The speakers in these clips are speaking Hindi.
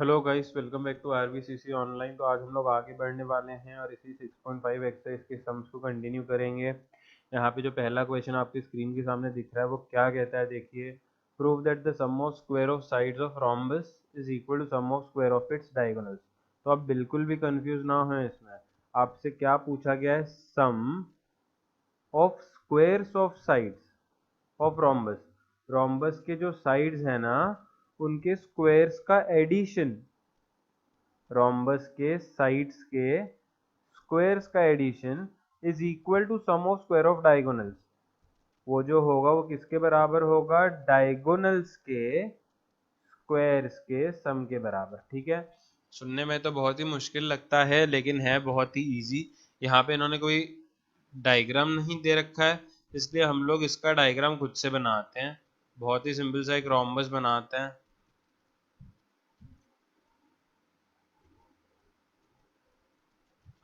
Hello guys, welcome back to RBCC online. तो आज हम लोग आगे बढ़ने वाले हैं और इसी 6.5 एक्सरसाइज के सम्स को कंटिन्यू करेंगे। यहाँ पे जो पहला क्वेश्चन आपकी स्क्रीन के सामने दिख रहा है वो क्या कहता है, देखिए। Prove that the sum of square of sides of rhombus is equal to sum of square of its diagonals. तो आप बिल्कुल भी कंफ्यूज ना हो इसमें। आपसे क्या पूछा गया है? Sum of squares of sides of rhombus. Rhombus के जो साइड्स है ना, उनके स्क्वायर्स का एडिशन। रोम्बस के साइड्स के स्क्वायर्स का addition is equal to sum of square of diagonals. वो जो होगा वो किसके बराबर होगा? डायगोनल्स के स्क्वायर्स के सम के बराबर। ठीक है, सुनने में तो बहुत ही मुश्किल लगता है लेकिन है बहुत ही इजी। यहाँ पे इन्होंने कोई डायग्राम नहीं दे रखा है, इसलिए हम लोग इसका डायग्राम खुद से बनाते हैं। बहुत ही सिंपल सा एक रोम्बस बनाते हैं।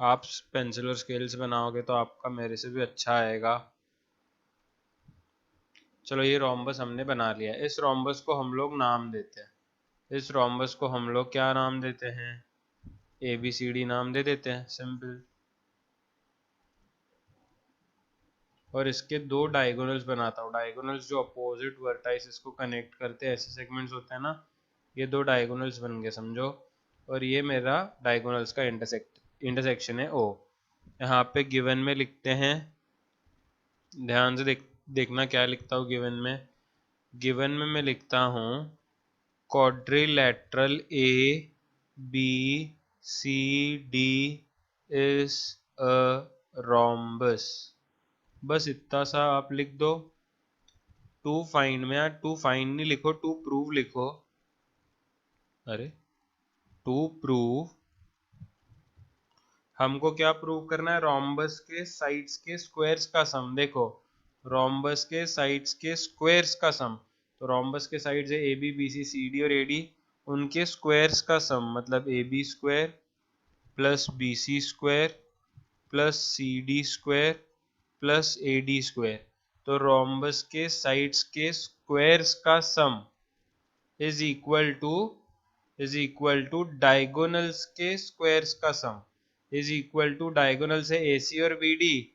आप पेंसिल और स्केल से बनाओगे तो आपका मेरे से भी अच्छा आएगा। चलो, ये रोम्बस हमने बना लिया। इस रोम्बस को हम लोग नाम देते हैं। इस रोम्बस को हम लोग क्या नाम देते हैं? ए बी सी डी नाम दे देते हैं, सिंपल। और इसके दो डायगोनल्स बनाता हूँ। डायगोनल्स जो अपोजिट वर्टाइसेस को कनेक्ट करते हैं, ऐसे सेगमेंट्स होते हैं ना, ये दो डायगोनल्स बन गए समझो। और ये मेरा डायगोनल्स का इंटरसेक्शन है ओ। यहाँ पे गिवन में लिखते हैं, ध्यान से देखना क्या लिखता हूँ गिवन में। गिवन में मैं लिखता हूँ quadrilateral A B C D is a rhombus। बस इतना सा आप लिख दो। टू फाइंड में, यार टू फाइंड नहीं लिखो, टू प्रूव लिखो। अरे, टू प्रूव, हमको क्या प्रूव करना है? रोम्बस के साइड्स के स्क्वायर्स का सम। देखो, रोम्बस के साइड्स के स्क्वायर्स का सम। तो रोम्बस के साइड्स है A B B C C D और ए डी, उनके स्क्वायर्स का सम मतलब A B square plus B C square plus C D square plus A D square. तो रोम्बस के साइड्स के स्क्वायर्स का sum is equal to diagonals के स्क्वायर्स का sum is equal to diagonal से ए सी और बी डी,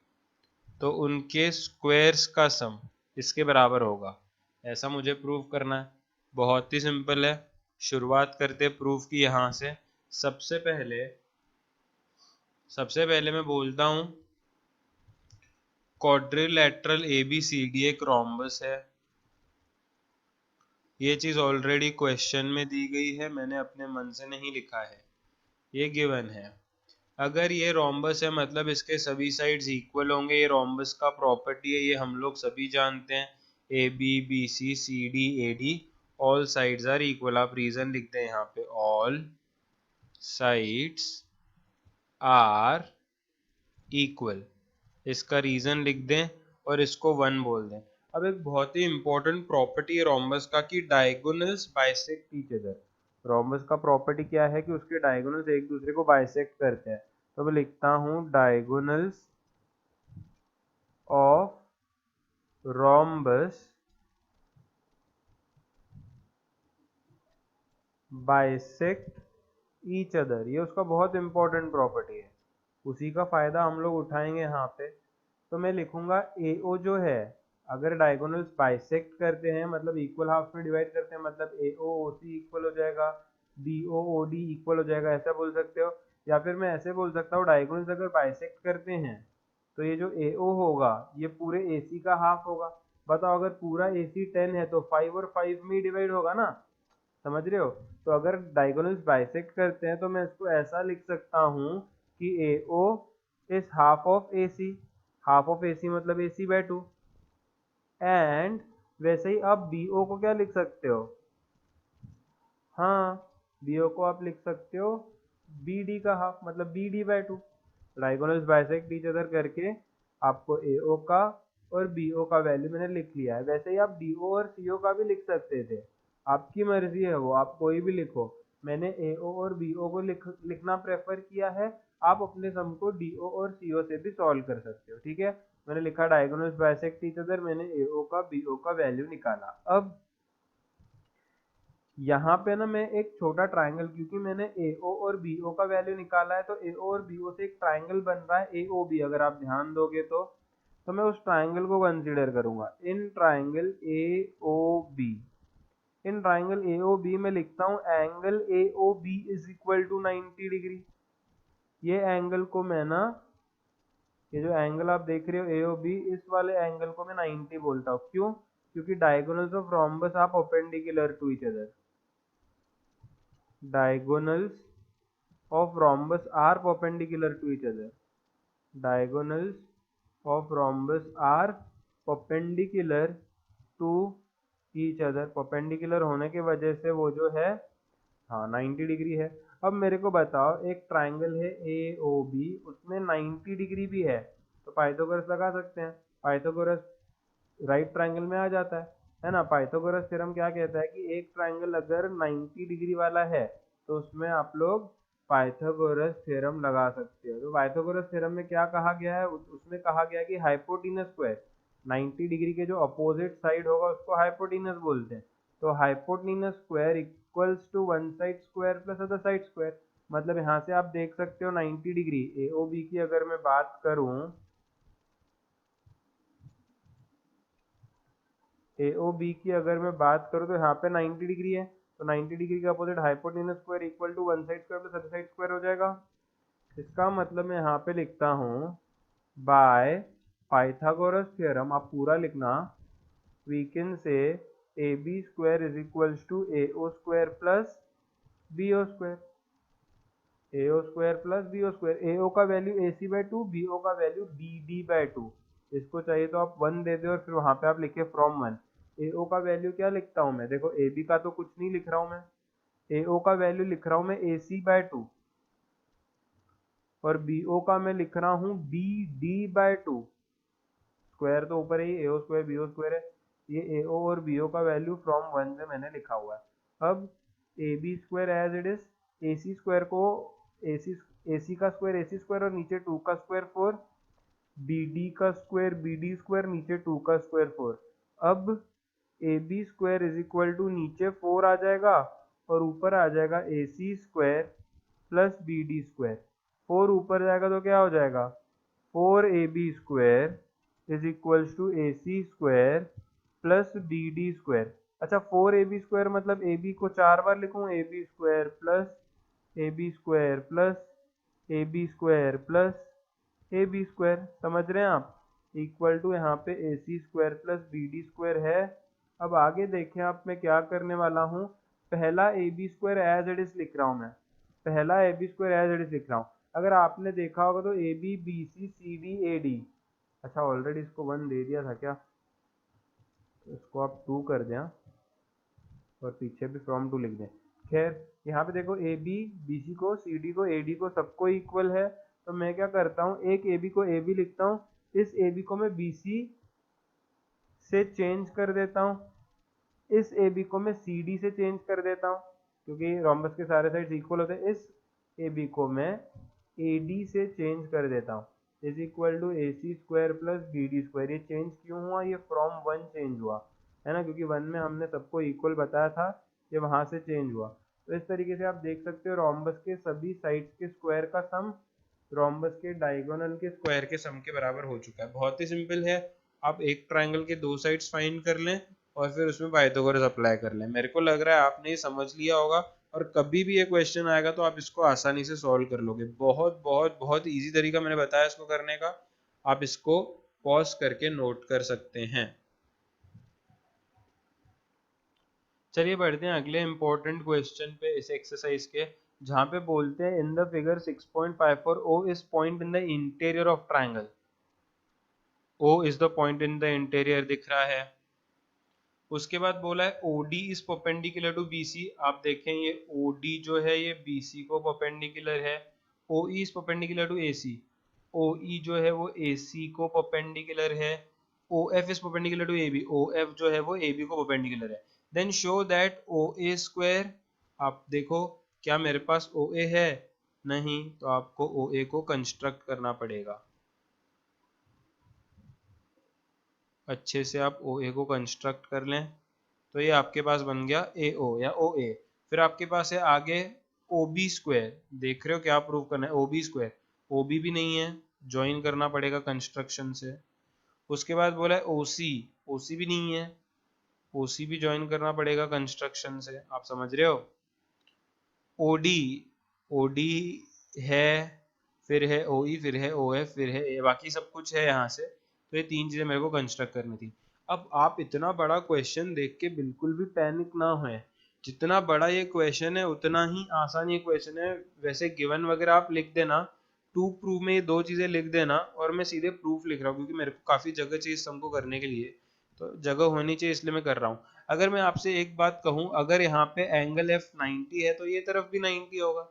तो उनके स्क्वायर्स का सम इसके बराबर होगा। ऐसा मुझे प्रूव करना है। बहुत ही सिंपल है। शुरुआत करते प्रूफ की यहाँ से। सबसे पहले मैं बोलता हूँ quadrilateral A B C D एक रोम्बस है। ये चीज ऑलरेडी क्वेश्चन में दी गई है, मैंने अपने मन से नहीं लिखा है, ये गिवन है। अगर ये रोम्बस है मतलब इसके सभी साइड्स इक्वल होंगे। ये रोम्बस का प्रॉपर्टी है, ये हम लोग सभी जानते हैं। A B B C C D A D, all sides are equal. आप रीजन लिखते हैं यहाँ पे, ऑल साइड्स आर इक्वल। इसका रीजन लिख दें और इसको 1 बोल दें। अब एक बहुत ही इंपॉर्टेंट प्रॉपर्टी है रोम्बस का कि diagonals bisect each other. Rhombus का प्रॉपर्टी क्या है कि उसके डायगोनल्स एक दूसरे को बाइसेक्ट करते हैं। तो मैं लिखता हूं diagonals of rhombus bisect each other. ये उसका बहुत इंपॉर्टेंट प्रॉपर्टी है, उसी का फायदा हम लोग उठाएंगे यहाँ पे। तो मैं लिखूंगा AO जो है, अगर डायगोनल्स बाइसेक्ट करते हैं मतलब इक्वल हाफ में डिवाइड करते हैं, मतलब AO OC इक्वल हो जाएगा, BO OD इक्वल हो जाएगा, ऐसा बोल सकते हो। या फिर मैं ऐसे बोल सकता हूँ, डायगोनल्स अगर बाइसेक्ट करते हैं तो ये जो AO होगा ये पूरे AC का हाफ होगा। बताओ, अगर पूरा AC 10 है तो 5 और 5 में ही डिवाइड होगा ना, समझ रहे हो? तो अगर डायगोनल्स बाइसेक्ट करते हैं तो मैं इसको ऐसा लिख सकता हूँ कि AO is half of AC। Half of AC मतलब AC/2। एंड वैसे ही आप BO को क्या लिख सकते हो? हाँ, BO को आप लिख सकते हो BD का हाफ मतलब BD/2। Diagonals bisect each other करके आपको AO का और BO का वैल्यू मैंने लिख लिया है। वैसे ही आप DO और CO का भी लिख सकते थे, आपकी मर्जी है, वो आप कोई भी लिखो। मैंने AO और BO को लिखना प्रेफर किया है। आप अपने सम को DO और CO से भी सॉल्व कर सकते हो। ठीक है, मैंने लिखा डायगोनल्स बाइसेक्ट ईच अदर, मैंने AO का BO का वैल्यू निकाला। अब यहाँ पे ना मैं एक छोटा ट्राइंगल, क्योंकि मैंने AO और BO का वैल्यू निकाला है, तो AO और BO से एक ट्राइंगल बन रहा है AOB, अगर आप ध्यान दोगे तो मैं उस ट्राइंगल को कंसीडर करूंगा। In triangle AOB, in triangle AOB में लिखता हूँ angle AOB is equal to 90 degree. ये एंगल को मैं ना, ये जो एंगल आप देख रहे हो AOB, इस वाले एंगल को मैं 90 बोलता हूँ। क्यों? क्योंकि diagonals of rhombus are perpendicular to each other. Diagonals of rhombus are perpendicular to each other. Diagonals of rhombus are perpendicular to each other. perpendicular होने के वजह से वो जो है, हाँ 90 डिग्री है। अब मेरे को बताओ, एक ट्राइंगल है AOB, उसमें 90 डिग्री भी है, तो पाइथागोरस लगा सकते हैं। पाइथागोरस राइट ट्राइंगल में आ जाता है ना। पाइथागोरस थ्योरम क्या कहता है कि एक ट्राइंगल अगर 90 डिग्री वाला है तो उसमें आप लोग पाइथागोरस थ्योरम लगा सकते हो। तो पाइथागोरस थ्योरम में क्या कहा गया है, उसमें कहा गया है कि हाइपोटेनस स्क्वायर, 90 डिग्री के जो अपोजिट साइड होगा उसको हाइपोटेनस बोलते हैं। तो hypotenuse square equals to one side square plus other side square. मतलब यहाँ से आप देख सकते हो 90 डिग्री AOB की अगर मैं बात करूं, AOB की अगर मैं बात करूं तो यहाँ पे 90 डिग्री है, तो 90 डिग्री का opposite hypotenuse square equal to one side square plus other side square हो जाएगा। इसका मतलब मैं यहाँ पे लिखता हूँ बाय पाइथागोरस थ्योरम, आप पूरा लिखना, we can say AB square is equals to AO square plus BO square. AO square plus BO square, AO का वैल्यू AC/2, BO का वैल्यू BD/2। इसको चाहिए तो आप 1 दे दो और फिर वहां पे आप लिखे फ्रॉम 1। AO का वैल्यू क्या लिखता हूँ मैं, देखो AB का तो कुछ नहीं लिख रहा हूँ मैं, AO का वैल्यू लिख रहा हूँ मैं AC/2, और BO का मैं लिख रहा हूँ BD/2। स्क्वायर तो ऊपर ही AO स्क्वायर BO स्क्वायर है, ये AO और BO का वैल्यू फ्रॉम 1 से मैंने लिखा हुआ है। अब AB square as it is, AC square को AC का स्क्वायर AC स्क्वायर और नीचे 2 का स्क्वायर 4, BD का स्क्वायर BD स्क्वायर नीचे 2 का स्क्वायर 4। अब AB square is equal to नीचे 4 आ जाएगा और ऊपर आ जाएगा AC square plus BD square. 4 ऊपर जाएगा तो क्या हो जाएगा, 4AB square is equals to AC square plus BD square. अच्छा 4AB स्क्वायर मतलब AB को 4 बार लिखूं, AB square plus AB square plus AB square plus AB square, समझ रहे हैं आप, इक्वल टू यहाँ पे AC square plus BD square है। अब आगे देखें आप, मैं क्या करने वाला हूँ, पहला AB square as it is लिख रहा हूँ मैं, पहला AB square as it is लिख रहा हूँ। अगर आपने देखा होगा तो AB BC CD AD, अच्छा ऑलरेडी इसको 1 दे दिया था क्या, तो इसको आप 2 कर दें और पीछे भी फ्रॉम 2 लिख दें। खैर यहाँ पे देखो AB BC को CD को AD को सबको इक्वल है, तो मैं क्या करता हूँ, एक AB को AB लिखता हूँ, इस AB को मैं BC से चेंज कर देता हूँ, इस AB को मैं CD से चेंज कर देता हूँ, क्योंकि रोम्बस के सारे साइड्स इक्वल होते हैं। इस AB को मैं AD से चेंज कर देता हूँ, is equal to AC square plus BD square. ये चेंज क्यों हुआ, ये फ्रॉम 1 चेंज हुआ है ना, क्योंकि 1 में हमने सबको इक्वल बताया था, ये वहां से चेंज हुआ। तो इस तरीके से आप देख सकते हो रोम्बस के सभी साइड्स के स्क्वायर का सम रोम्बस के डायगोनल के स्क्वायर के सम के बराबर हो चुका है। बहुत ही सिंपल है, आप एक ट्राइंगल के 2 साइड्स फाइंड कर लें और फिर उसमें पाइथागोरस अप्लाई कर लें। मेरे को लग रहा है आपने ये समझ लिया होगा, और कभी भी ये क्वेश्चन आएगा तो आप इसको आसानी से सॉल्व कर लोगे। बहुत बहुत बहुत इजी तरीका मैंने बताया इसको करने का, आप इसको पॉज करके नोट कर सकते हैं। चलिए बढ़ते हैं अगले इंपॉर्टेंट क्वेश्चन पे इस एक्सरसाइज के, जहाँ पे बोलते हैं in the figure 6.54 O is point in the interior of triangle. O is the point in the interior दिख रहा है। उसके बाद बोला है OD is perpendicular to BC। आप देखें ये OD जो है ये BC को परपेंडिकुलर है। OE is perpendicular to AC, OE जो है वो AC को परपेंडिकुलर है। OF is perpendicular to AB, OF जो है वो AB को परपेंडिकुलर है। Then show that OA square, आप देखो क्या मेरे पास OA है, नहीं, तो आपको OA को कंस्ट्रक्ट करना पड़ेगा। अच्छे से आप OA को कंस्ट्रक्ट कर लें। तो ये आपके पास बन गया AO या OA। फिर आपके पास है आगे OB स्क्वायर, देख रहे हो क्या प्रूव करना है, OB स्क्वायर, OB भी नहीं है, ज्वाइन करना पड़ेगा कंस्ट्रक्शन से। उसके बाद बोला है OC, OC भी नहीं है, OC भी ज्वाइन करना पड़ेगा कंस्ट्रक्शन से, आप समझ रहे हो। OD, OD है, फिर है OE, फिर है OF, फिर है A, बाकी सब कुछ है यहाँ से। तो ये 3 चीज़ें मेरे को कंस्ट्रक्ट करनी थी। अब आप इतना बड़ा क्वेश्चन देख के बिल्कुल भी पैनिक ना होए, जितना बड़ा ये क्वेश्चन है उतना ही आसान ये क्वेश्चन है। वैसे गिवन वगैरह आप लिख देना, टू प्रूफ में ये 2 चीज़ें लिख देना, और मैं सीधे प्रूफ लिख रहा हूँ क्योंकि मेरे को काफ़ी जगह चाहिए सबको करने के लिए, तो जगह होनी चाहिए इसलिए मैं कर रहा हूँ। अगर मैं आपसे एक बात कहूँ, अगर यहाँ पे एंगल F 90 है तो ये तरफ भी 90 होगा,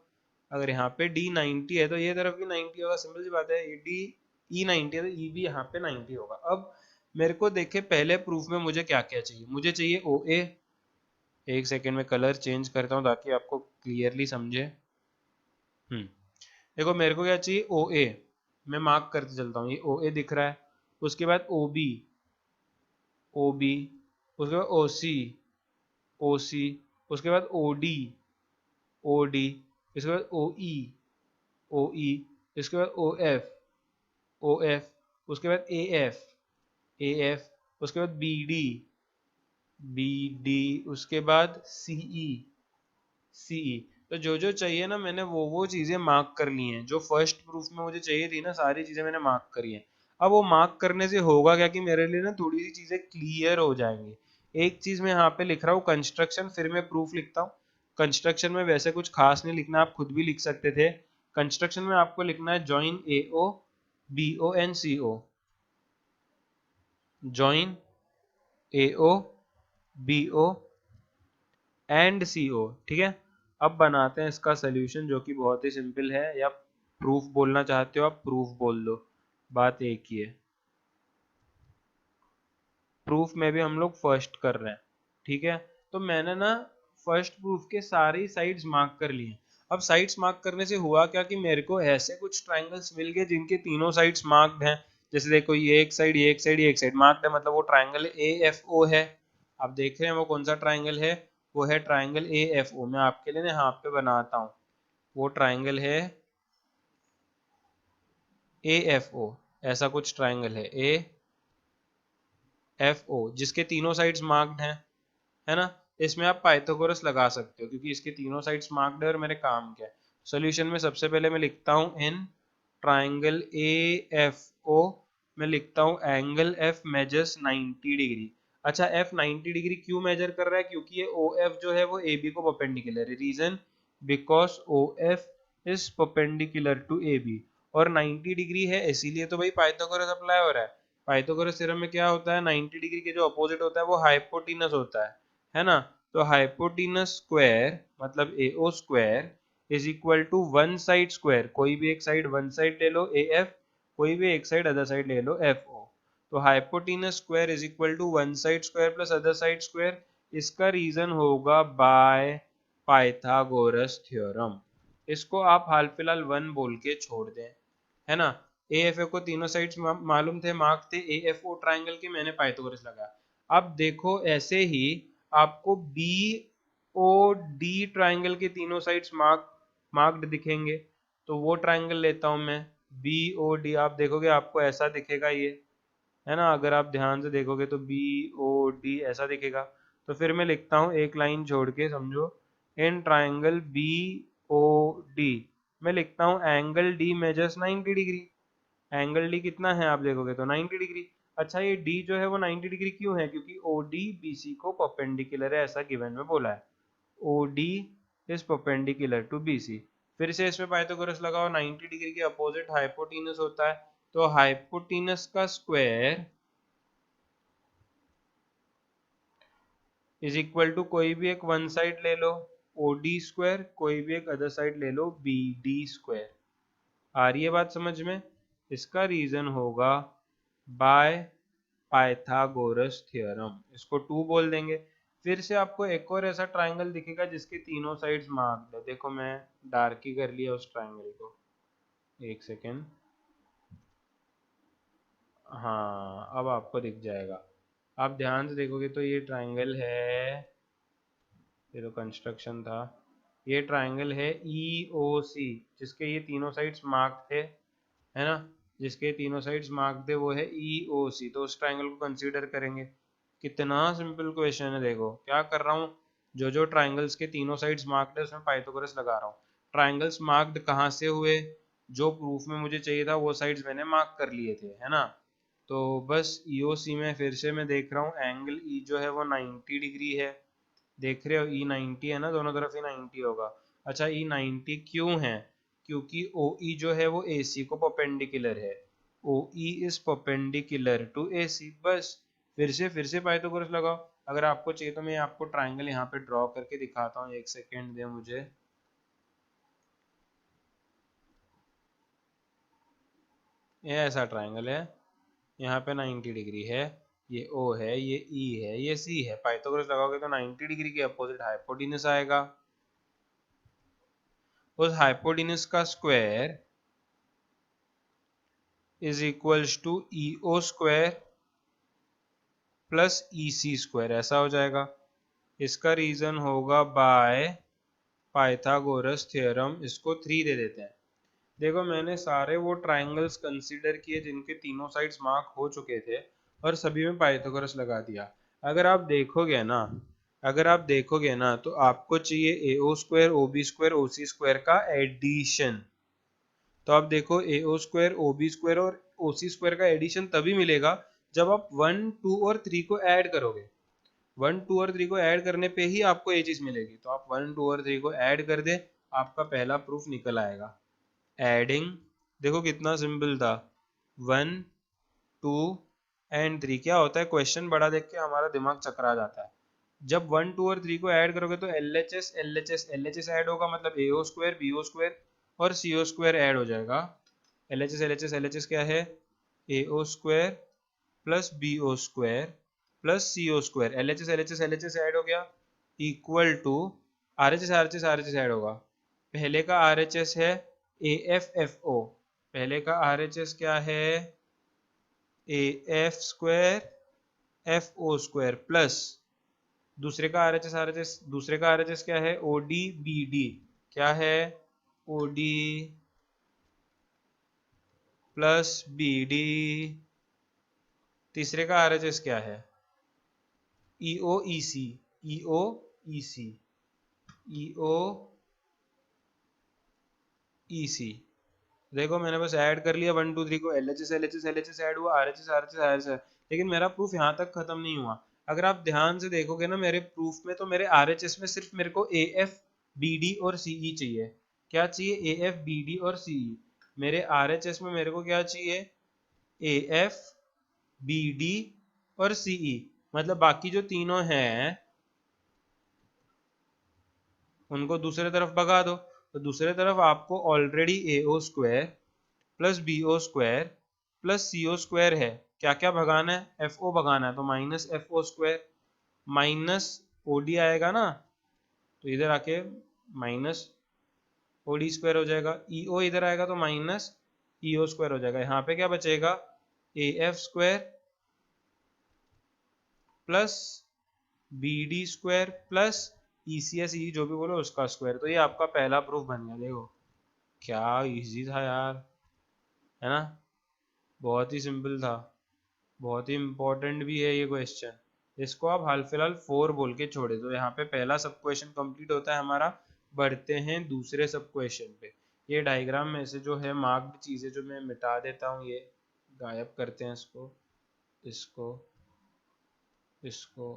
अगर यहाँ पे D 90 है तो ये तरफ भी 90 होगा, सिंपल सी बात है। ये D E 90 है तो E भी यहाँ पे 90 होगा। अब मेरे को देखे पहले प्रूफ में मुझे क्या क्या चाहिए, मुझे चाहिए OA। एक सेकेंड में कलर चेंज करता हूँ ताकि आपको क्लियरली समझे। देखो मेरे को क्या चाहिए, OA, मैं मार्क करते चलता हूँ, ये OA दिख रहा है। उसके बाद OB, OB, उसके बाद OC, OC, उसके बाद OD, OD, इसके बाद OE, OE, इसके बाद OF, OF, उसके बाद AF, AF, उसके बाद BD, BD, उसके बाद CE, CE। तो जो जो चाहिए ना मैंने वो चीज़ें मार्क कर ली हैं, जो फर्स्ट प्रूफ में मुझे चाहिए थी ना, सारी चीज़ें मैंने मार्क करी हैं। अब वो मार्क करने से होगा क्या कि मेरे लिए ना थोड़ी सी चीज़ें क्लियर हो जाएंगी। एक चीज़ मैं यहाँ पे लिख रहा हूँ कंस्ट्रक्शन, फिर मैं प्रूफ लिखता हूँ। कंस्ट्रक्शन में वैसे कुछ खास नहीं लिखना, आप खुद भी लिख सकते थे। कंस्ट्रक्शन में आपको लिखना है join AO BO and CO, join AO BO and CO, ठीक है। अब बनाते हैं इसका सोल्यूशन जो कि बहुत ही सिंपल है, या प्रूफ बोलना चाहते हो आप प्रूफ बोल दो, बात एक ही है। प्रूफ में भी हम लोग फर्स्ट कर रहे हैं, ठीक है। तो मैंने ना फर्स्ट प्रूफ के सारी साइड्स मार्क कर लिए। अब साइड्स मार्क करने से हुआ क्या कि मेरे को ऐसे कुछ ट्राइंगल्स मिल गए जिनके तीनों साइड्स मार्क्ड हैं। जैसे देखो ये एक साइड, ये एक साइड, ये एक साइड मार्क्ड है, मतलब वो ट्राइंगल AFO है। आप देख रहे हैं वो कौन सा ट्राइंगल है, वो है ट्राइंगल AFO। मैं आपके लिए ना यहाँ पे बनाता हूँ, वो ट्राइंगल है AFO, ऐसा कुछ ट्राइंगल है AFO जिसके तीनों साइड्स मार्क्ड हैं, है ना। इसमें आप पाइथागोरस लगा सकते हो क्योंकि इसके तीनों साइड्स मार्क्ड है और मेरे काम क्या है। सॉल्यूशन में सबसे पहले मैं लिखता हूँ इन ट्राइंगल AFO, मैं लिखता हूँ एंगल F मेजर्स 90 डिग्री। अच्छा F 90 डिग्री क्यों मेजर कर रहा है, क्योंकि ये OF जो है वो AB को परपेंडिकुलर है। Reason, because OF is perpendicular to AB, और 90 डिग्री है इसीलिए तो भाई पाइथागोरस अप्लाई हो रहा है। पाइथागोरस थ्योरम में क्या होता है, 90 डिग्री के जो अपोजिट होता है वो हाइपोटेनस होता है ना। तो हाइपोटेनस स्क्वायर मतलब AO स्क्वायर is equal to one side square, कोई भी एक साइड वन साइड ले लो AF, कोई भी एक साइड अदर साइड ले लो FO। तो hypotenuse square is equal to one side square plus other side square. इसका रीजन होगा बाय पाइथागोरस थ्योरम। इसको आप हाल फिलहाल वन बोल के छोड़ दें, है ना। AFO को तीनों साइड्स मालूम थे, मार्क थे AFO ट्राइंगल के, मैंने पाइथागोरस लगाया। अब देखो ऐसे ही आपको BOD ट्राइंगल के तीनों साइड्स मार्क्ड दिखेंगे, तो वो ट्राइंगल लेता हूं मैं BOD। आप देखोगे आपको ऐसा दिखेगा ये, है ना, अगर आप ध्यान से देखोगे तो BOD ऐसा दिखेगा। तो फिर मैं लिखता हूँ एक लाइन छोड़ के, समझो, इन ट्राइंगल BOD मैं लिखता हूँ angle D measures 90 degree. Angle D कितना है आप देखोगे तो 90 डिग्री। अच्छा ये डी जो है वो 90 डिग्री क्यों है, क्योंकि ओडी बीसी को परपेंडिकुलर है, ऐसा गिवन में बोला है। OD is perpendicular to BC. फिर से इसमें पाइथागोरस लगाओ, 90 डिग्री के अपोजिट हाइपोटेनस होता है, तो हाइपोटेनस का स्क्वायर इज इक्वल टू कोई भी एक वन साइड ले लो ओडी स्क्वायर, कोई भी एक अदर साइड ले लो BD स्क्वायर। आ रही है बात समझ में। इसका रीजन होगा बाय पाइथागोरस थ्योरम, इसको 2 बोल देंगे। फिर से आपको एक और ऐसा ट्राइंगल दिखेगा जिसके तीनों साइड्स मार्क्ड है। देखो मैं डार्क ही कर लिया उस ट्राइंगल को, एक सेकेंड, हाँ अब आपको दिख जाएगा। आप ध्यान से देखोगे तो ये ट्राइंगल है, ये तो कंस्ट्रक्शन था, ये ट्राइंगल है ई ओ सी, जिसके ये तीनों साइड्स मार्क थे, है ना, जिसके तीनों साइड्स मार्क थे वो है ई ओ सी, तो उस ट्राइंगल को कंसीडर करेंगे। कितना सिंपल क्वेश्चन है, देखो क्या कर रहा हूँ, जो जो ट्राइंगल्स के तीनों साइड्स मार्क्ड है उसमें पाइथागोरस लगा रहा हूँ। ट्राइंगल्स मार्क्ड कहाँ से हुए, जो प्रूफ में मुझे चाहिए था वो साइड्स मैंने मार्क कर लिए थे, है ना। तो बस ईओसी में फिर से मैं देख रहा हूँ, एंगल ई जो है वो 90 डिग्री है, देख रहे हो ई 90 है ना, दोनों तरफ ही 90 होगा। अच्छा ई 90 क्यों है, क्योंकि ओ ई जो है वो ए सी को परपेंडिकुलर है, ओ ई इज परपेंडिकुलर टू ए सी। बस फिर से पाइथागोरस लगाओ। अगर आपको चाहिए तो मैं आपको ट्राइंगल यहाँ पे ड्रॉ करके दिखाता हूँ, एक सेकेंड दे मुझे। ये ऐसा ट्राइंगल है, यहाँ पे 90 डिग्री है, ये O है, ये E है, ये C है। पाइथागोरस लगाओगे तो 90 डिग्री के अपोजिट हाइपोटेन्यूज आएगा। उस हाइपोटेन्यूज का square is equals to EO square plus EC square, ऐसा हो जाएगा। इसका रीजन होगा बाय पाइथागोरस थ्योरम, इसको 3 दे देते हैं। देखो मैंने सारे वो ट्राइंगल्स कंसीडर किए जिनके तीनों साइड्स मार्क हो चुके थे और सभी में पाइथागोरस लगा दिया। अगर आप देखोगे ना, अगर आप देखोगे ना तो आपको चाहिए A O square O B square O C square का एडिशन। तो आप देखो A O square O B square और ओ सी स्क्वायर का एडिशन तभी मिलेगा जब आप 1 2 और 3 को ऐड करोगे। 1 2 और 3 को ऐड करने पे ही आपको ये चीज मिलेगी। तो आप 1 2 और 3 को ऐड कर दे, आपका पहला प्रूफ निकल आएगा। एडिंग, देखो कितना सिंपल था, 1 2 एंड 3। क्या होता है, क्वेश्चन बड़ा देख के हमारा दिमाग चकरा जाता है। जब 1 2 और 3 को ऐड करोगे तो एल एच एस ऐड होगा, मतलब A O square B O square और सी ओ स्क्वायर ऐड हो जाएगा। एल एच एस क्या है, A O square plus B O square plus C O square. L H S add हो गया, equal to R H S add होगा। पहले का आर एच एस है ए एफ एफ ओ, पहले का आर एच एस क्या है, A F square F O square plus दूसरे का आर एच एस क्या है, ओ डी बी डी, क्या है, O D plus B D. तीसरे का आर एच एस क्या है, ई ओ ई सी, ई ओ ई सी, ई ओ ई सी। देखो मैंने बस ऐड कर लिया 1 2 3 को, एल एच एस ऐड हुआ, आर एच एस, लेकिन मेरा प्रूफ यहाँ तक खत्म नहीं हुआ। अगर आप ध्यान से देखोगे ना मेरे प्रूफ में, तो मेरे आर एच एस में सिर्फ मेरे को ए एफ बी डी और सी ई चाहिए। क्या चाहिए, ए एफ बी डी और सी ई। मेरे आर एच एस में मेरे को क्या चाहिए, ए एफ बी डी और सी ई, मतलब बाकी जो तीनों हैं उनको दूसरे तरफ भगा दो। तो दूसरे तरफ आपको already A O square plus B O square plus C O square है, क्या क्या भगाना है, एफ ओ भगाना है, तो minus F O square minus O D आएगा ना, तो इधर आके माइनस ओ डी स्क्वायर हो जाएगा। ई ओ इधर आएगा तो माइनस ई ओ स्क्वायर हो जाएगा। यहाँ पे क्या बचेगा, A F square plus B D square plus E C S E जो भी बोलो उसका स्क्वायर। तो ये आपका पहला प्रूफ बन गया। देखो क्या इजी था यार, है ना, बहुत ही सिंपल था, बहुत ही इंपॉर्टेंट भी है ये क्वेश्चन। इसको आप हाल फिलहाल 4 बोल के छोड़े, तो यहाँ पे पहला सब क्वेश्चन कंप्लीट होता है हमारा। बढ़ते हैं दूसरे सब क्वेश्चन पे। ये डायग्राम में से जो है मार्क्ड चीज़ें जो मैं मिटा देता हूँ, ये गायब करते हैं, इसको इसको इसको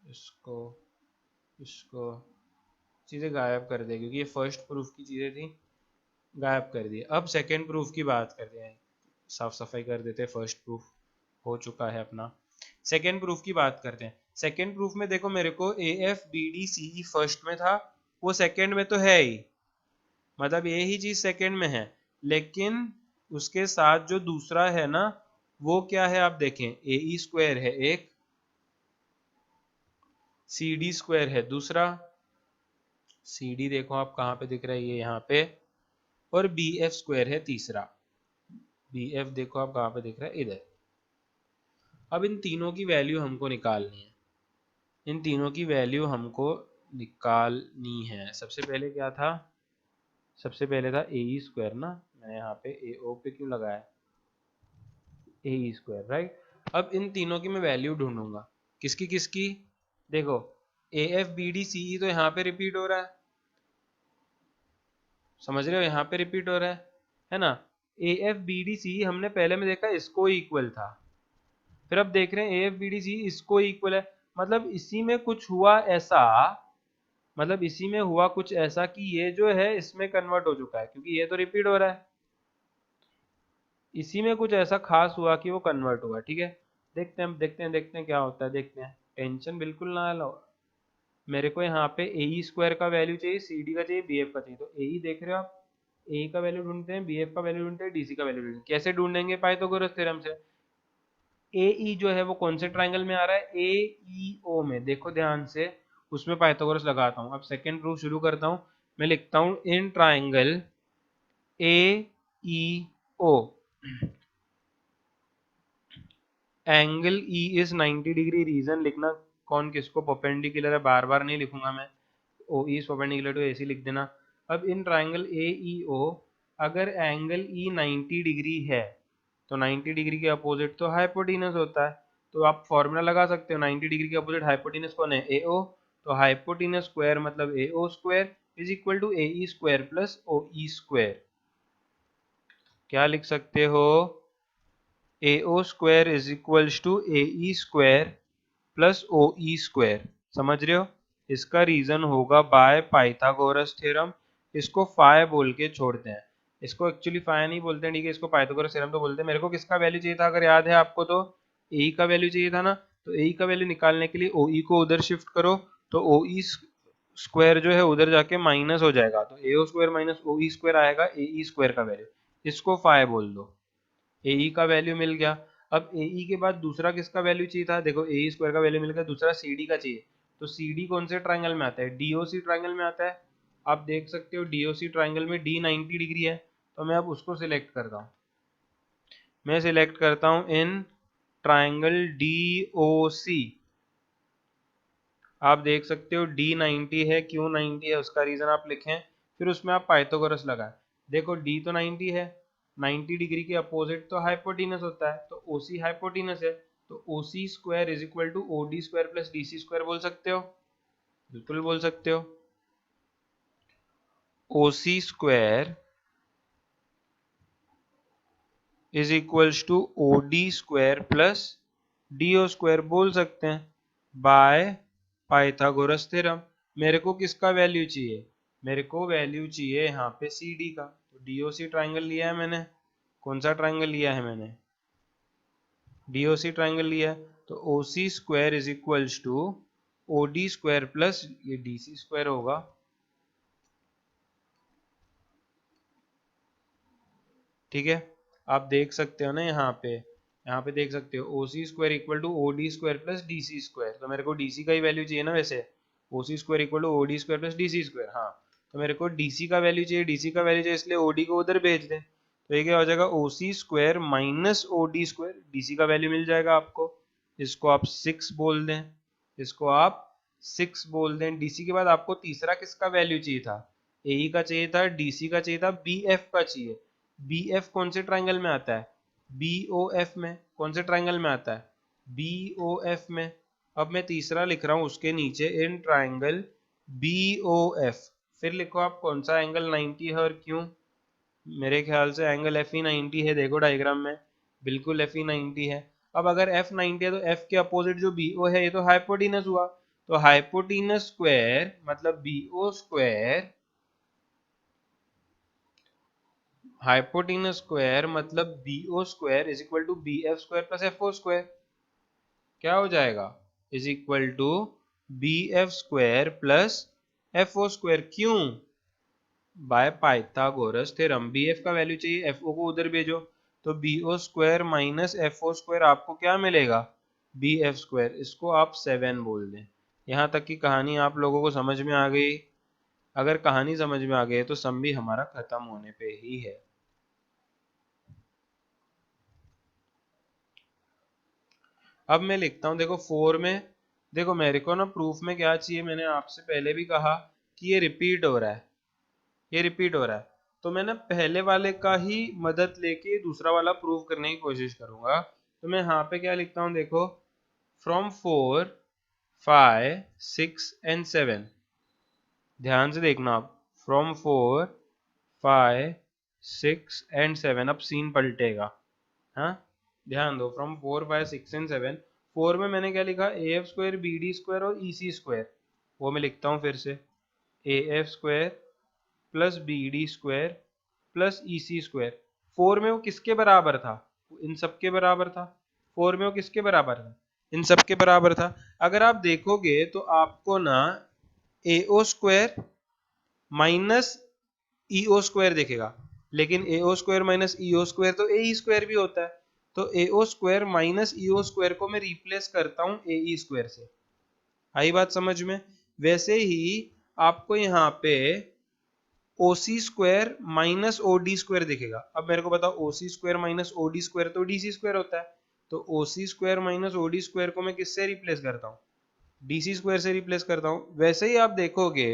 इसको इसको चीज़ें गायब कर दे, क्योंकि ये फर्स्ट प्रूफ की चीज़ें थी, गायब कर दी। अब सेकेंड प्रूफ की बात करते हैं, साफ सफाई कर देते हैं, फर्स्ट प्रूफ हो चुका है अपना। सेकेंड प्रूफ की बात करते हैं। सेकेंड प्रूफ में देखो मेरे को A F B D C E first में था, वो सेकेंड में तो है ही, मतलब ये ही चीज सेकेंड में है, लेकिन उसके साथ जो दूसरा है ना वो क्या है, आप देखें ए ई स्क्वायर है एक, सी डी स्क्वायर है दूसरा, सी डी देखो आप कहाँ पे दिख रहा है, ये यहाँ पे, और बी एफ स्क्वायर है तीसरा, बी एफ देखो आप कहाँ पे दिख रहा है, इधर। अब इन तीनों की वैल्यू हमको निकालनी है, इन तीनों की वैल्यू हमको निकालनी है। सबसे पहले क्या था, सबसे पहले था ए ई स्क्वायर ना, मैंने यहाँ पे ए ओ पे क्यों लगाया, ए ई स्क्वायर, राइट। अब इन तीनों की मैं वैल्यू ढूंढूंगा, किसकी किसकी, देखो A F B D C E तो यहाँ पे रिपीट हो रहा है, समझ रहे हो, यहाँ पे रिपीट हो रहा है ना। A F B D C हमने पहले में देखा इसको इक्वल था, फिर अब देख रहे हैं A F B D C इसको इक्वल है, मतलब इसी में कुछ हुआ ऐसा, मतलब इसी में हुआ कुछ ऐसा कि ये जो है इसमें कन्वर्ट हो चुका है, क्योंकि ये तो रिपीट हो रहा है, इसी में कुछ ऐसा खास हुआ कि वो कन्वर्ट हुआ। ठीक है, देखते हैं देखते हैं क्या होता है, देखते हैं, टेंशन बिल्कुल ना लो। मेरे को यहाँ पे ए ई स्क्वायर का वैल्यू चाहिए, सी डी का चाहिए, बी एफ का चाहिए, तो ए ई देख रहे हो आप, ए का वैल्यू ढूंढते हैं, बी एफ का वैल्यू ढूंढते हैं, डी सी का वैल्यू ढूंढते हैं। कैसे ढूंढेंगे, पाइथागोरस थ्योरम से। ए ई जो है वो कौन से ट्राइंगल में आ रहा है, ए ई ओ में, देखो ध्यान से, उसमें पाइथागोरस लगाता हूँ। अब सेकेंड प्रूफ शुरू करता हूँ, मैं लिखता हूँ in triangle A E O angle E is 90 degree, reason लिखना कौन किसको परपेंडिकुलर है, बार बार नहीं लिखूंगा मैं, ओ ई इज परपेंडिकुलर टू ए सी लिख देना। अब इन ट्राइंगल ए ई ओ अगर एंगल ई 90 डिग्री है तो 90 डिग्री के अपोजिट तो हाइपोटेनस होता है, तो आप फॉर्मूला लगा सकते हो, 90 डिग्री के अपोजिट हाइपोटेनस कौन है, ए ओ, तो हाइपोटेनस स्क्वायर मतलब A O square is equal to A E square plus O E square. क्या लिख सकते हो, A O square is equals to A E square plus O E square, समझ रहे हो। इसका रीजन होगा बाय पाइथागोरस थ्योरम, इसको फाय बोल के छोड़ते हैं, इसको एक्चुअली फाय नहीं बोलते हैं, ठीक है, इसको पाइथागोरस थ्योरम तो बोलते हैं। मेरे को किसका वैल्यू चाहिए था, अगर याद है आपको तो ए का वैल्यू चाहिए था ना, तो ए का वैल्यू निकालने के लिए ओ ई को उधर शिफ्ट करो, तो ओ ई स्क्वायर जो है उधर जाके माइनस हो जाएगा, तो ए ओ स्क्वायर माइनस ओ ई स्क्वायर आएगा ए ई स्क्वायर का वैल्यू, इसको फाय बोल दो, ए ई का वैल्यू मिल गया। अब ए ई के बाद दूसरा किसका वैल्यू चाहिए था, देखो ए ई स्क्वायर का वैल्यू मिल गया, दूसरा सी डी का चाहिए, तो सी डी कौन से ट्राइंगल में आता है, डी ओ सी ट्राइंगल में आता है। आप देख सकते हो डी ओ सी ट्राइंगल में डी 90 डिग्री है, तो मैं अब उसको सिलेक्ट करता हूँ, मैं सिलेक्ट करता हूँ इन ट्राइंगल डी ओ सी। आप देख सकते हो डी 90 है, क्यों 90 है उसका रीजन आप लिखें, फिर उसमें आप पाइथागोरस लगाएं। देखो डी तो 90 है, 90 डिग्री के अपोजिट तो हाइपोटेनस होता है, तो ओ सी हाइपोटेनस है, तो O C square is equal to O D square plus D C square बोल सकते हो, बिल्कुल बोल सकते हो। O C square is equals to O D square plus D O square बोल सकते हैं बाय पाइथागोरस थ्योरम। मेरे को किसका वैल्यू चाहिए, मेरे को वैल्यू चाहिए यहाँ पे सी डी का, तो डी ओ सी ट्राइंगल लिया है मैंने, कौन सा ट्राइंगल लिया है मैंने, डी ओ सी ट्राइंगल लिया है, तो O C square is equals to O D square plus ये डी सी स्क्वायर होगा, ठीक है। आप देख सकते हो ना यहाँ पे देख सकते हो O C square equal to O D square plus D C square, तो मेरे को डी सी का ही वैल्यू चाहिए ना वैसे, O C square equal to O D square plus D C square, हाँ, तो मेरे को डी सी का वैल्यू चाहिए, डी सी का वैल्यू चाहिए, इसलिए ओ डी को उधर भेज दें, तो ये क्या हो जाएगा, O C square minus O D square, D C का वैल्यू मिल जाएगा आपको, इसको आप 6 बोल दें, इसको आप 6 बोल दें। डी सी के बाद आपको तीसरा किसका वैल्यू चाहिए था, ए ई का चाहिए था, डी सी का चाहिए था, बी एफ का चाहिए। बी एफ कौन से ट्राइंगल में आता है, बी ओ एफ में, कौन से ट्राइंगल में आता है, बी ओ एफ में। अब मैं तीसरा लिख रहा हूं उसके नीचे in triangle B O F, फिर लिखो आप कौन सा एंगल 90 है और क्यों, मेरे ख्याल से एंगल एफ ई 90 है, देखो डायग्राम में, बिल्कुल एफ ई 90 है। अब अगर एफ 90 है तो एफ के अपोजिट जो बी ओ है ये तो हाइपोटेनस हुआ, तो हाइपोटेनस स्क्वायर मतलब B O square, hypotenuse square मतलब B O square is equal to B F square plus F O square, क्या हो जाएगा, is equal to B F square plus F O square, क्यों, by Pythagoras theorem. B F का वैल्यू चाहिए, एफ ओ को उधर भेजो, तो B O square minus F O square आपको क्या मिलेगा, बी एफ स्क्वायर, इसको आप 7 बोल दें। यहाँ तक की कहानी आप लोगों को समझ में आ गई, अगर कहानी समझ में आ गई तो सम भी हमारा खत्म होने पे ही है। अब मैं लिखता हूँ, देखो 4 में, देखो मेरे को ना प्रूफ में क्या चाहिए, मैंने आपसे पहले भी कहा कि ये रिपीट हो रहा है, ये रिपीट हो रहा है, तो मैं ना पहले वाले का ही मदद लेके दूसरा वाला प्रूव करने की कोशिश करूंगा। तो मैं यहाँ पे क्या लिखता हूँ, देखो फ्रॉम 4, 5, 6 एंड 7, ध्यान से देखना आप, फ्रॉम 4, 5, 6 एंड 7, अब सीन पलटेगा। हाँ, ध्यान दो, फ्रॉम 4, 5, 6 एंड 7, 4 में मैंने क्या लिखा, A F square, B D square और ई सी स्क्वायर, वो मैं लिखता हूँ फिर से, A F square plus B D square plus E C square. 4 में वो किसके बराबर था, इन सब के बराबर था। 4 में वो किसके बराबर था, इन सब के बराबर था। अगर आप देखोगे तो आपको ना ए ओ स्क्वायर माइनस ई ओ स्क्वायर दिखेगा, लेकिन ए ओ स्क्वायर माइनस ई ओ स्क्वायर तो ए ई स्क्वायर भी होता है। तो ए ओ स्क्वायर माइनस ई ओ स्क्वायर को मैं रिप्लेस करता हूँ ए ई स्क्वायर से। आई बात समझ में? वैसे ही आपको यहाँ पे O C square minus O D square दिखेगा। अब मेरे को बताओ, O C square minus O D square तो डी सी स्क्वायर होता है, तो O C square minus O D square को मैं किससे रिप्लेस करता हूँ, डी सी स्क्वायर से रिप्लेस करता हूँ। वैसे ही आप देखोगे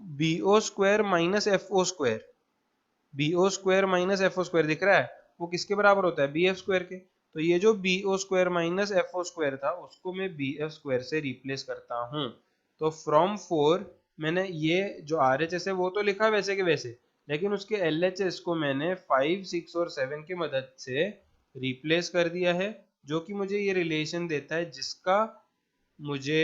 B O square minus F O square, B O square minus F O square दिख रहा है, वो किसके बराबर होता है, बी एफ स्क्वायर के। तो ये जो B O square minus F O square था, उसको मैं बी एफ स्क्वायर से रिप्लेस करता हूँ। तो फ्रॉम 4 मैंने ये जो आर एच एस है वो तो लिखा वैसे के वैसे, लेकिन उसके एल एच एस को मैंने 5, 6 और 7 की मदद से रिप्लेस कर दिया है, जो कि मुझे ये रिलेशन देता है, जिसका मुझे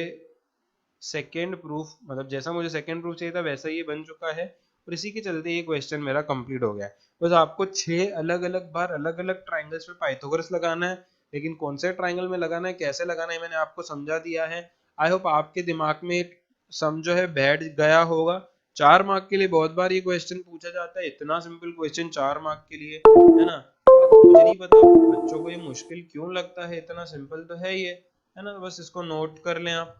सेकेंड प्रूफ, मतलब जैसा मुझे सेकेंड प्रूफ चाहिए था वैसा ये बन चुका है। और इसी के चलते ये क्वेश्चन मेरा कंप्लीट हो गया है। बस आपको 6 अलग अलग बार अलग अलग ट्राइंगल्स पे पाइथागोरस लगाना है, लेकिन कौन से ट्राइंगल में लगाना है, कैसे लगाना है, मैंने आपको समझा दिया है। आई होप आपके दिमाग में एक सम जो है बैठ गया होगा। 4 मार्क के लिए बहुत बार ये क्वेश्चन पूछा जाता है, इतना सिंपल क्वेश्चन 4 मार्क के लिए, है ना। मुझे नहीं पता बच्चों को ये मुश्किल क्यों लगता है, इतना सिंपल तो है ये, है ना। बस इसको नोट कर लें आप।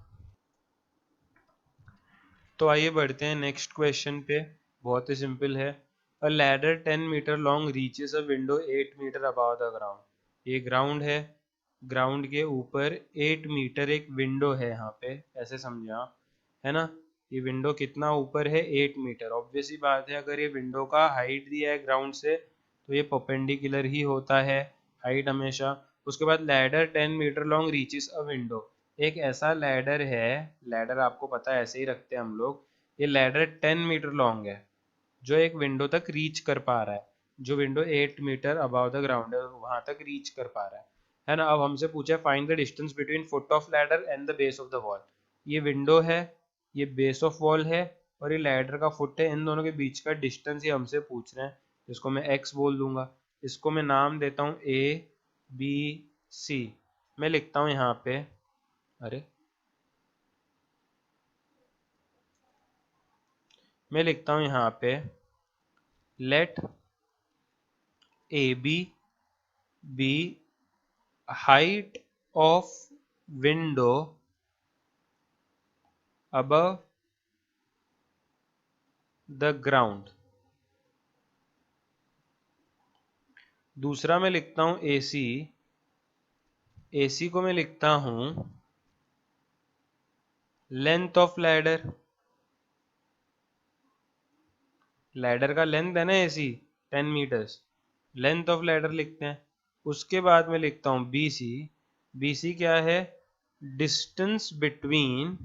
तो आइए बढ़ते हैं नेक्स्ट क्वेश्चन पे। बहुत ही सिंपल है। A ladder 10 metre long reaches a window 8 metre above the ground. ये ग्राउंड है, ग्राउंड के ऊपर 8 मीटर एक विंडो है, यहाँ पे ऐसे समझे आप, है ना। ये विंडो कितना ऊपर है, 8 मीटर। ऑब्वियस ही बात है, अगर ये विंडो का हाइट दिया है ग्राउंड से, तो ये परपेंडिकुलर ही होता है हाइट हमेशा। उसके बाद ladder 10 metre long reaches a window, एक ऐसा लैडर है, लैडर आपको पता है ऐसे ही रखते हैं हम लोग, ये लैडर 10 मीटर लॉन्ग है जो एक विंडो तक रीच कर पा रहा है, जो window 8 metre above the ground है वहां तक रीच कर पा रहा है ना। अब हमसे पूछा है find the distance between foot of ladder and the base of the wall. ये विंडो है, ये बेस ऑफ वॉल है, और ये लैडर का फुट है, इन दोनों के बीच का डिस्टेंस ही हमसे पूछ रहे हैं, जिसको मैं एक्स बोल दूंगा। इसको मैं नाम देता हूँ ए बी सी। मैं लिखता हूँ यहाँ पे, अरे मैं लिखता हूँ यहाँ पे, let A B B height of window above the ground. दूसरा मैं लिखता हूं ए सी, ए सी को मैं लिखता हूं लेंथ ऑफ लैडर, लैडर का लेंथ है ना ए सी 10 मीटर्स, लेंथ ऑफ लैडर लिखते हैं। उसके बाद मैं लिखता हूं बी सी, बी सी क्या है, distance between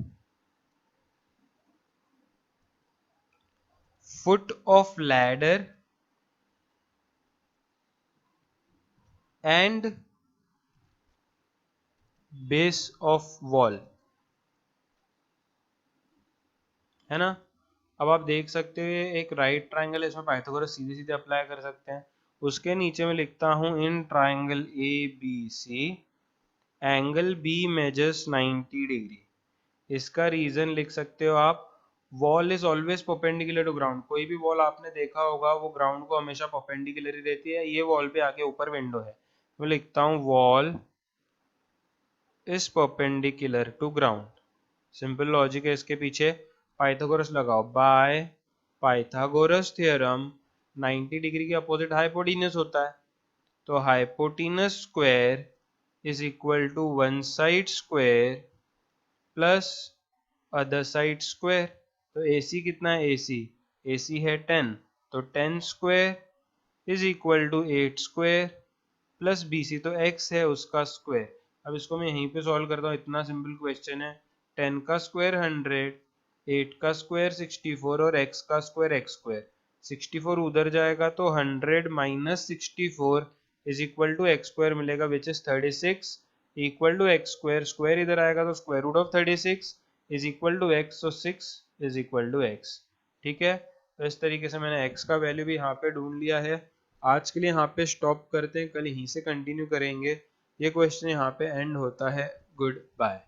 foot of ladder and base of wall, है ना। अब आप देख सकते हो एक राइट ट्राइंगल है, इसमें पाइथागोरस सीधे सीधे अप्लाई कर सकते हैं। उसके नीचे मैं लिखता हूं in triangle A B C angle B measures 90 degree. इसका रीजन लिख सकते हो आप, wall is always perpendicular to ground. कोई भी वॉल आपने देखा होगा वो ग्राउंड को हमेशा परपेंडिकुलर ही रहती है। ये वॉल पे आके ऊपर विंडो है, मैं लिखता हूँ wall is perpendicular to ground. Simple logic है इसके पीछे। पाइथागोरस लगाओ, बाय पाइथागोरस थ्योरम 90 डिग्री के अपोजिट हाइपोटेन्यूस होता है, तो hypotenuse square is equal to one side square plus other side square. तो AC कितना है, AC है 10, तो 10 square is equal to 8 square plus BC, तो x है उसका स्क्वायर। अब इसको मैं यहीं पे सॉल्व करता हूँ, इतना सिंपल क्वेश्चन है। 10 का स्क्वायर 100, 8 का स्क्वायर 64 और x का स्क्वायर x स्क्वायर। 64 उधर जाएगा तो 100 minus 64 is equal to x square मिलेगा, which is 36 equal to x square. Square इधर आएगा तो square root of 36 is equal to x, तो 6 इज इक्वल टू x। ठीक है, तो इस तरीके से मैंने x का वैल्यू भी यहाँ पे ढूंढ लिया है। आज के लिए यहाँ पे स्टॉप करते हैं, कल यहीं से कंटिन्यू करेंगे। ये क्वेश्चन यहाँ पे एंड होता है। Good bye.